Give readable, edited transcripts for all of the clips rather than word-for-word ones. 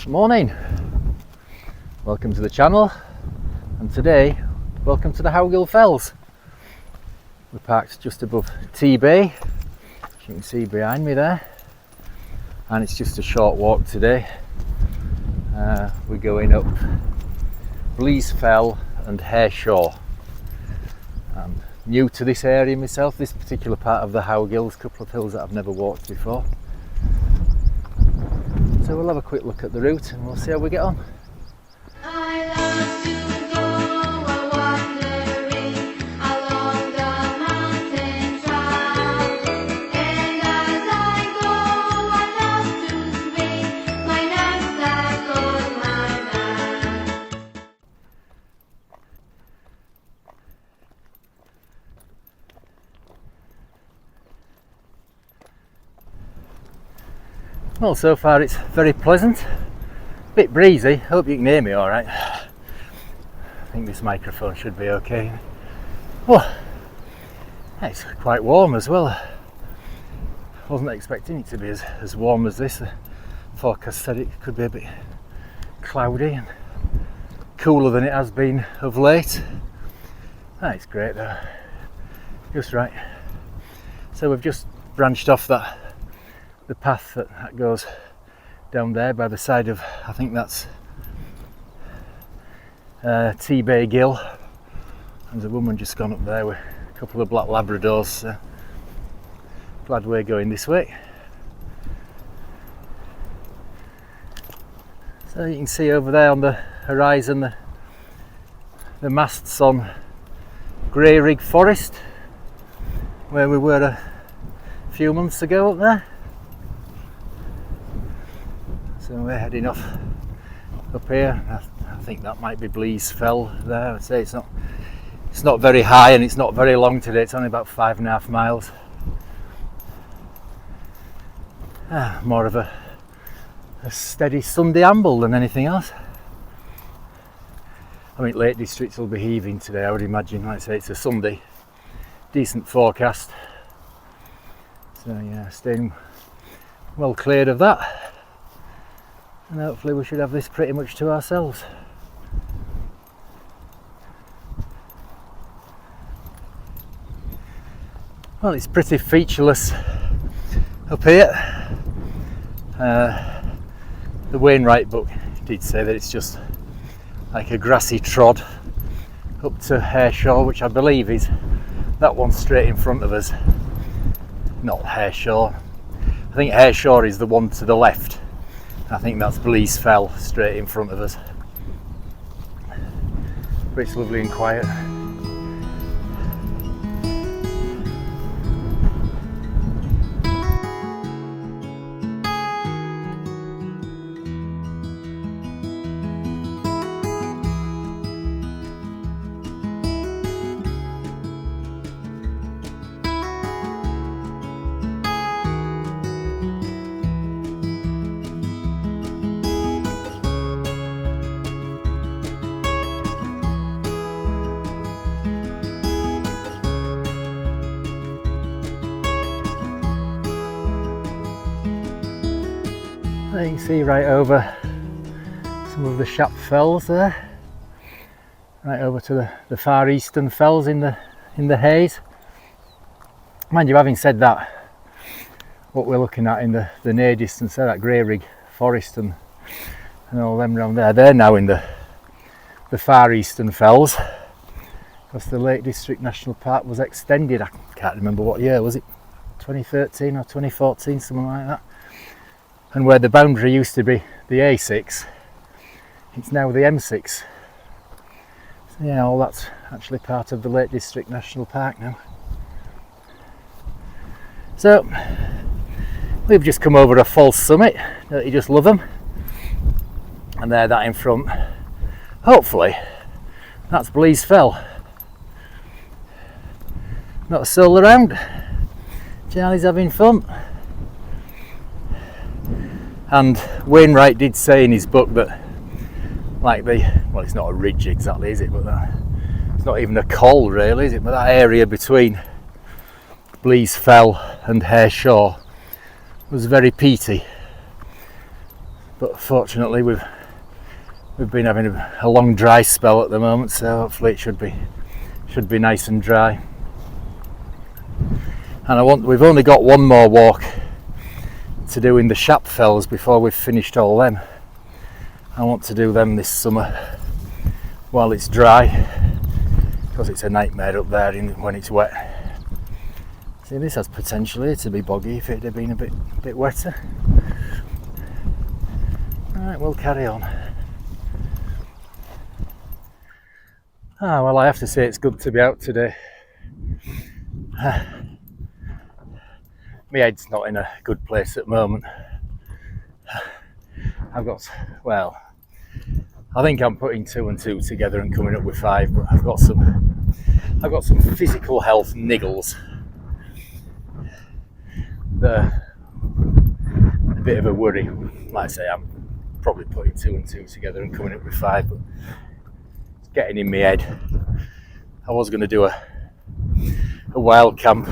Morning, welcome to the channel, and today welcome to the Howgill Fells. We're parked just above T-Bay, as you can see behind me there, and it's just a short walk today. We're going up Blease Fell and Hare Shore. I'm new to this area myself, this particular part of the Howgills, a couple of hills that I've never walked before. So we'll have a quick look at the route and we'll see how we get on. Well, so far it's very pleasant, a bit breezy. Hope you can hear me alright. I think this microphone should be okay. Oh, it's quite warm as well. Wasn't expecting it to be as warm as this. The forecast said it could be a bit cloudy and cooler than it has been of late. It's great though, just right. So we've just branched off the path that goes down there by the side of, I think that's T-Bay Gill. There's a woman just gone up there with a couple of black Labradors, so glad we're going this way. So you can see over there on the horizon the masts on Grey Rig Forest, where we were a few months ago up there. So we're heading off up here. I think that might be Blease Fell there. I'd say it's not very high and it's not very long today. It's only about 5.5 miles. More of a steady Sunday amble than anything else. I mean, Lake Districts will be heaving today, I would imagine. Like I say, it's a Sunday, decent forecast. So yeah, staying well cleared of that. And hopefully we should have this pretty much to ourselves. Well, it's pretty featureless up here. The Wainwright book did say that it's just like a grassy trod up to Hare Shore, which I believe is that one straight in front of us. Not Hare Shore. I think Hare Shore is the one to the left. I think that's Blease Fell straight in front of us. But it's lovely and quiet. There you can see right over some of the Shap Fells there, right over to the far eastern fells in the haze. Mind you, having said that, what we're looking at in the near distance there, that Grey Rig Forest and all them around there, they're now in the far eastern fells, because the Lake District National Park was extended. I can't remember what year, was it 2013 or 2014, something like that. And where the boundary used to be the A6, it's now the M6. So yeah, all that's actually part of the Lake District National Park now. So we've just come over a false summit, don't you just love them? And there, that in front, hopefully that's Blease Fell. Not a soul around. Charlie's having fun. And Wainwright did say in his book that, like well, it's not a ridge exactly, is it? But it's not even a col really, is it? But that area between Blease Fell and Hare Shore was very peaty. but fortunately we've been having a long dry spell at the moment, so hopefully it should be nice and dry. And we've only got one more walk to do in the Howgill Fells before we've finished all them. I want to do them this summer while it's dry, because it's a nightmare up there when it's wet. See, this has potentially to be boggy if it had been a bit wetter. Alright, we'll carry on. Well, I have to say it's good to be out today. My head's not in a good place at the moment. I think I'm putting 2 and 2 together and coming up with 5, but I've got some physical health niggles. They're a bit of a worry. Like I say, I'm probably putting 2 and 2 together and coming up with 5, but it's getting in my head. I was going to do a wild camp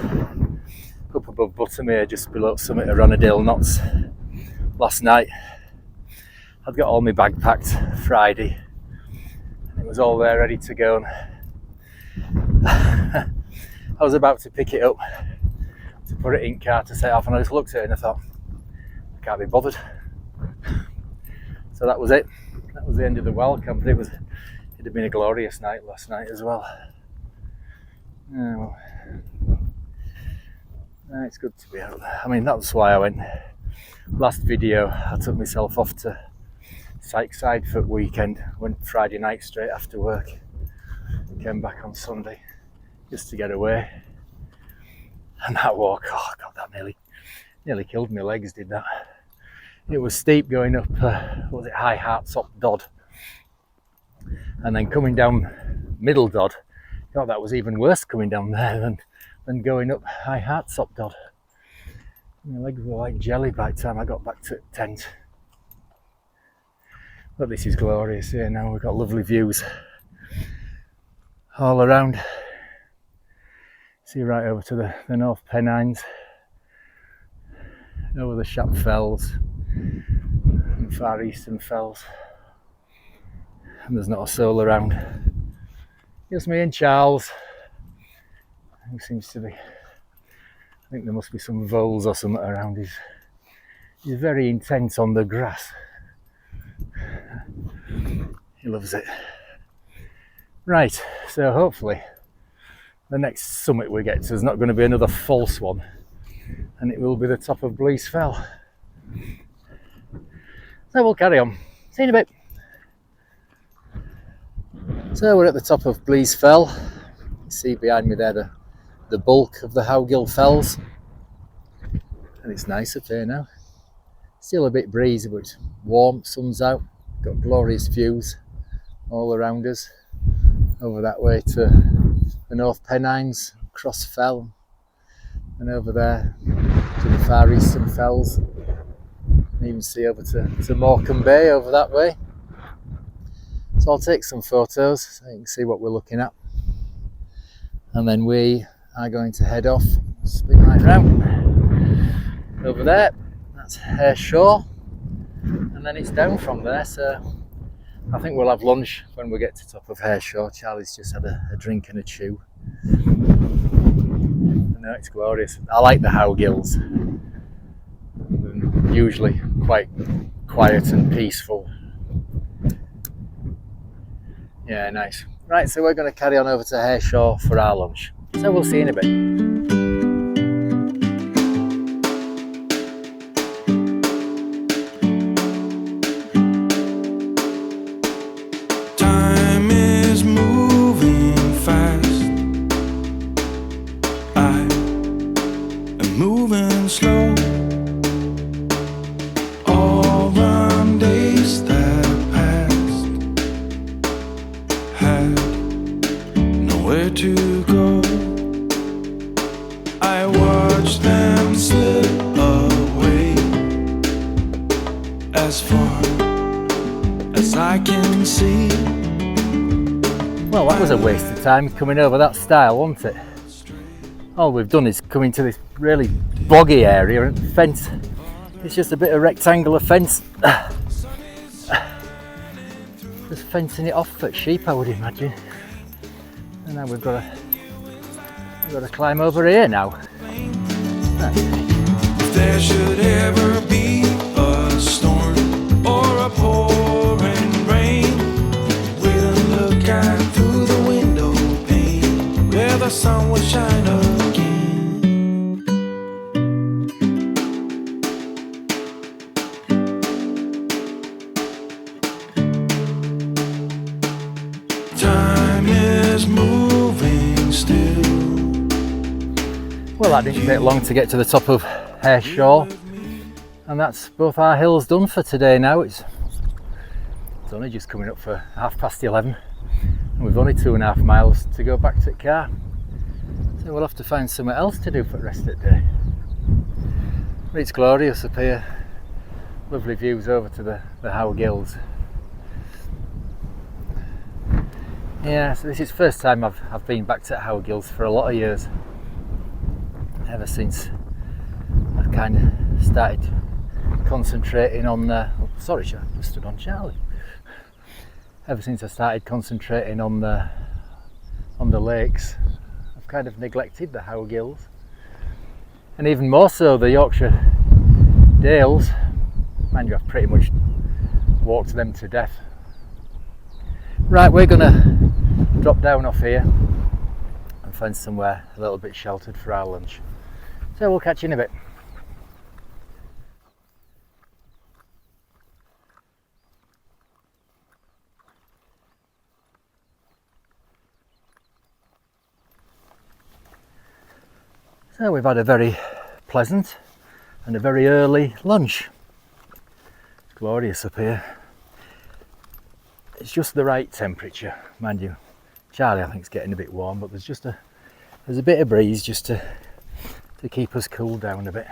up above Buttermere, just below Summit of Ranadale Knots last night. I'd got all my bag packed Friday, and it was all there ready to go. And I was about to pick it up to put it in car to set off, and I just looked at it and I thought, I can't be bothered. So that was it. That was the end of the wild camp. It had been a glorious night last night as well. It's good to be out there. I mean, that's why I went. Last video, I took myself off to Sykeside for weekend. Went Friday night straight after work. Came back on Sunday just to get away. And that walk, oh God, that nearly killed my legs, did that. It was steep going up, was it High Hartsop Dodd? And then coming down Middle Dodd. God, that was even worse coming down there than going up High Hartsop Dodd. My legs were like jelly by the time I got back to the tent. But this is glorious here now. We've got lovely views all around. See right over to the North Pennines, over the Howgill Fells and Far Eastern Fells. And there's not a soul around. Just me and Charles, who seems to be, I think there must be some voles or something around. He's very intent on the grass. He loves it. Right, so hopefully the next summit we get to is not going to be another false one, and it will be the top of Blease Fell. So we'll carry on. See you in a bit. So we're at the top of Blease Fell. You see behind me there the bulk of the Howgill Fells, and it's nice up here now. Still a bit breezy, but it's warm, sun's out, got glorious views all around us. Over that way to the North Pennines, Cross Fell, and over there to the Far Eastern Fells. And even see over to Morecambe Bay over that way. So I'll take some photos so you can see what we're looking at. And then we are going to head off, spin right round. Over there, that's Hare Shore. And then it's down from there, so I think we'll have lunch when we get to top of Hare Shore. Charlie's just had a drink and a chew. No, it's glorious. I like the Howgills. They're usually quite quiet and peaceful. Yeah, nice. Right, so we're going to carry on over to Hare Shore for our lunch. So we'll see you in a bit. Moving slow, all the days that passed had nowhere to go. I watched them slip away as far as I can see. Well, that was a waste of time coming over that stile, wasn't it? All we've done is come into this really boggy area and fence. It's just a bit of rectangular fence just fencing it off for sheep, I would imagine. And now we've got to climb over here now. If there should ever be a storm or a pouring rain, we'll look out through the window pane where the sun will shine again. Time is moving still. Well, that didn't take long to get to the top of Hare Shore, and that's both our hills done for today now. It's only just coming up for 11:30, and we've only 2.5 miles to go back to the car, so we'll have to find something else to do for the rest of the day. But it's glorious up here, lovely views over to the Howgills. Yeah, so this is the first time I've been back to Howgills for a lot of years, ever since I've kind of started concentrating on sorry, I just stood on Charlie. Ever since I started concentrating on the lakes, I've kind of neglected the Howgills, and even more so the Yorkshire Dales. Mind you, I've pretty much walked them to death. Right, we're gonna drop down off here and find somewhere a little bit sheltered for our lunch. So we'll catch you in a bit. So we've had a very pleasant and a very early lunch. It's glorious up here. It's just the right temperature, mind you. Charlie, I think, is getting a bit warm, but there's a bit of breeze just to keep us cooled down a bit.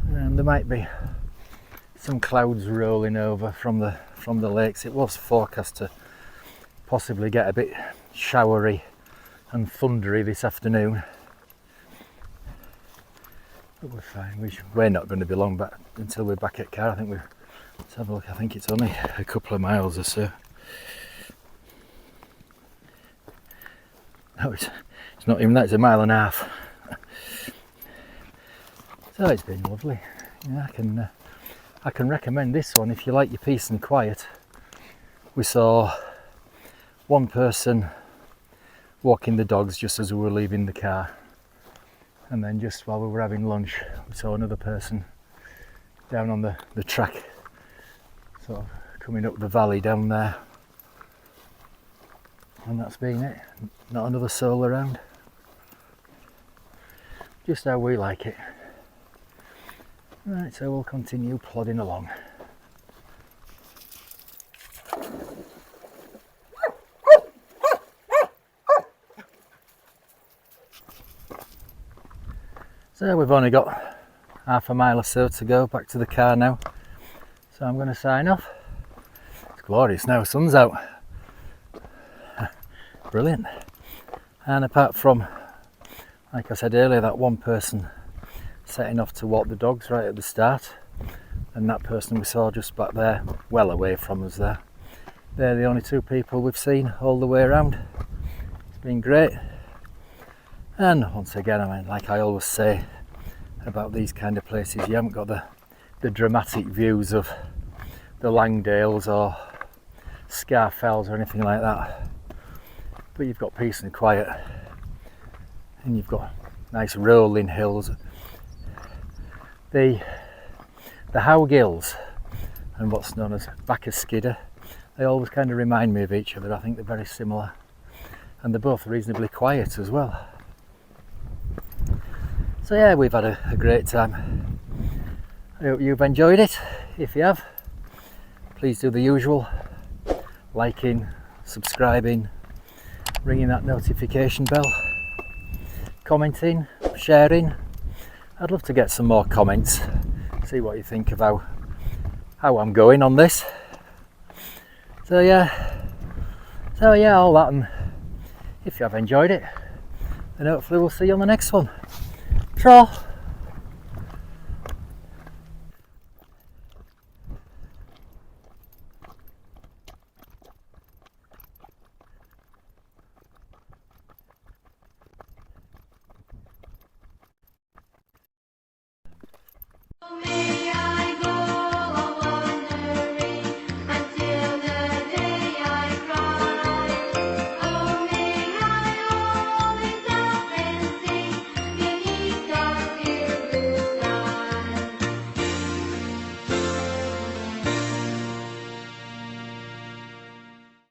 And there might be some clouds rolling over from the lakes. It was forecast to possibly get a bit showery and thundery this afternoon. But we're fine. We're not going to be long back until we're back at car. I think let's have a look. I think it's only a couple of miles or so. No, it's not even that. It's 1.5 miles. So it's been lovely. Yeah, I can recommend this one if you like your peace and quiet. We saw one person walking the dogs just as we were leaving the car, and then just while we were having lunch, we saw another person down on the track, sort of coming up the valley down there, and that's been it. Not another soul around. Just how we like it. Right, so we'll continue plodding along. So we've only got 1/2 mile or so to go back to the car now, so I'm going to sign off. It's glorious now, sun's out. Brilliant. And apart from, like I said earlier, that one person setting off to walk the dogs right at the start, and that person we saw just back there, well away from us there, they're the only two people we've seen all the way around. It's been great. And once again, I mean, like I always say about these kind of places, you haven't got the dramatic views of the Langdales or Howgill Fells or anything like that, but you've got peace and quiet, and you've got nice rolling hills. The Howgills and what's known as Skidder, they always kind of remind me of each other. I think they're very similar, and they're both reasonably quiet as well. So yeah, we've had a great time. I hope you've enjoyed it. If you have, please do the usual: liking, subscribing, ringing that notification bell, commenting, sharing. I'd love to get some more comments, see what you think of how I'm going on this. So yeah, all that, and if you have enjoyed it, then hopefully we'll see you on the next one. Stroll.